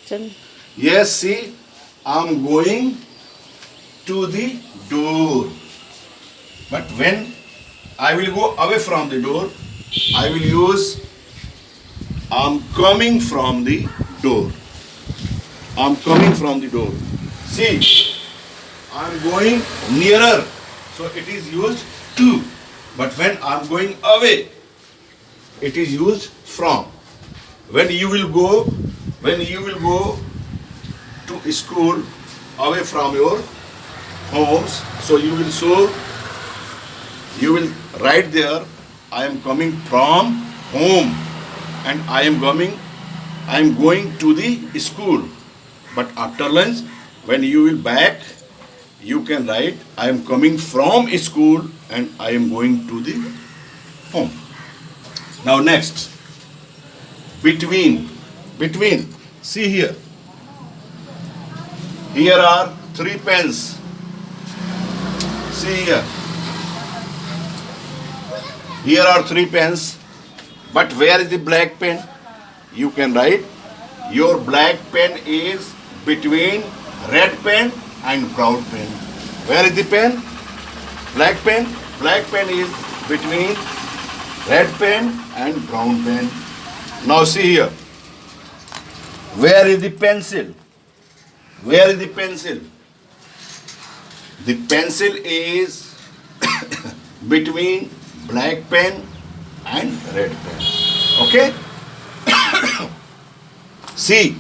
चल Yes, see, I'm going to the door. But when I will go away from the door, I will use I'm coming from the door. I'm coming from the door. See, I'm going nearer. So it is used to. But when I'm going away, it is used from. When you will go, when you will go to school away from your homes, so you will write there, I am coming from home and I am going to the school. But after lunch, when you will back, you can write, I am coming from school and I am going to the home. Now next, between, between, see here. Here are 3 pens. See here. Here are 3 pens. But where is the black pen? You can write your black pen is between red pen and brown pen. Where is the pen? Black pen. Black pen is between red pen and brown pen. Now see here. Where is the pencil? Where is the pencil? The pencil is between black pen and red pen. Okay? See,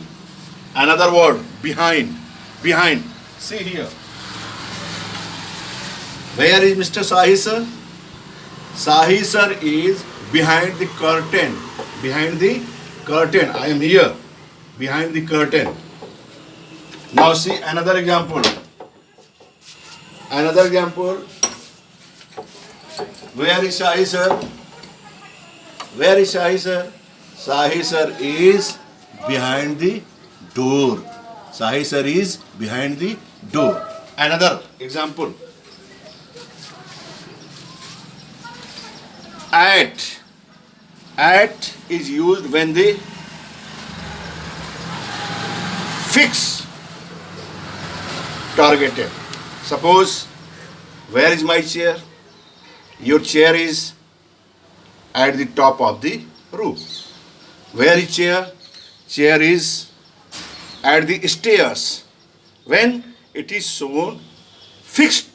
another word, behind. Behind. See here. Where is Mr. Sahi sir? Sahi sir is behind the curtain. Behind the curtain. I am here. Behind the curtain. Now see another example. Another example. Where is Shahi sir? Where is Shahi sir? Shahi sir is behind the door. Shahi sir is behind the door. Another example. At. At is used when the fix targeted. Suppose, where is my chair? Your chair is at the top of the roof. Where is chair? Chair is at the stairs. When it is shown fixed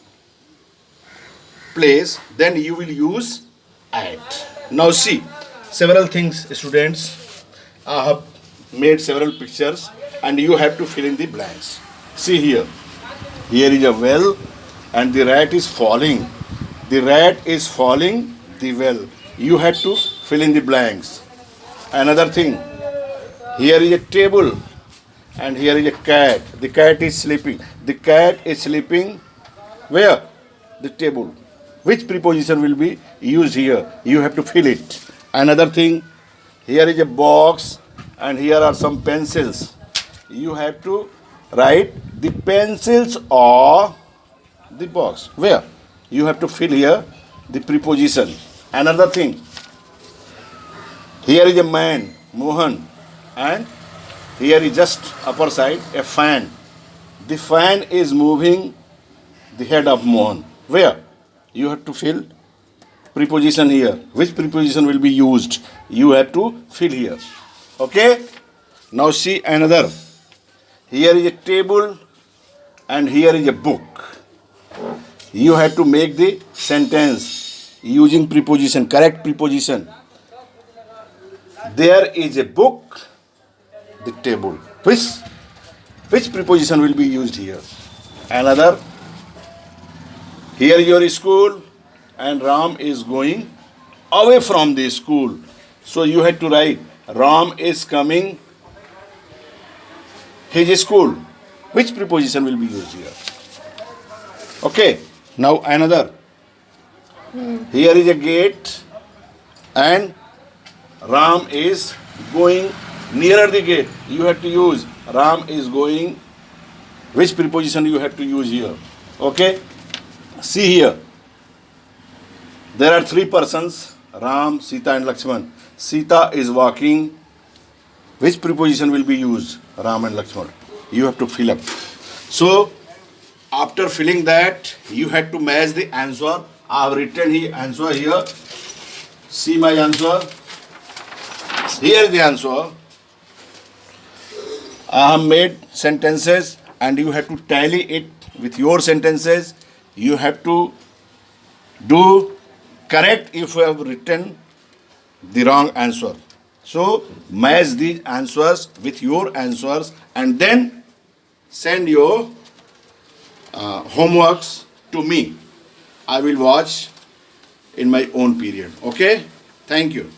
place, then you will use at. Now see, several things, students. I have made several pictures and you have to fill in the blanks. See here. Here is a well and the rat is falling. The rat is falling the well. You have to fill in the blanks. Another thing. Here is a table and here is a cat. The cat is sleeping. The cat is sleeping where? The table. Which preposition will be used here? You have to fill it. Another thing. Here is a box and here are some pencils. You have to write the pencils or the box. Where? You have to fill here the preposition. Another thing. Here is a man, Mohan, and here is just upper side a fan. The fan is moving the head of Mohan. Where? You have to fill preposition here. Which preposition will be used? You have to fill here. Okay? Now see another. Here is a table and here is a book. You have to make the sentence using preposition, correct preposition. There is a book, the table. Which preposition will be used here? Another. Here is your school and Ram is going away from the school. So you have to write Ram is coming his school. Which preposition will be used here? Okay. Now another. Here is a gate and Ram is going nearer the gate. You have to use Ram is going. Which preposition you have to use here? Okay. See here. There are 3 persons, Ram, Sita and Lakshman. Sita is walking which preposition will be used? Ram and Lakshman. You have to fill up. So after filling that, you have to match the answer. I have written here answer here. See my answer. Here is the answer. I have made sentences and you have to tally it with your sentences. You have to do correct if you have written the wrong answer. So match these answers with your answers and then send your homeworks to me. I will watch in my own period. Okay? Thank you.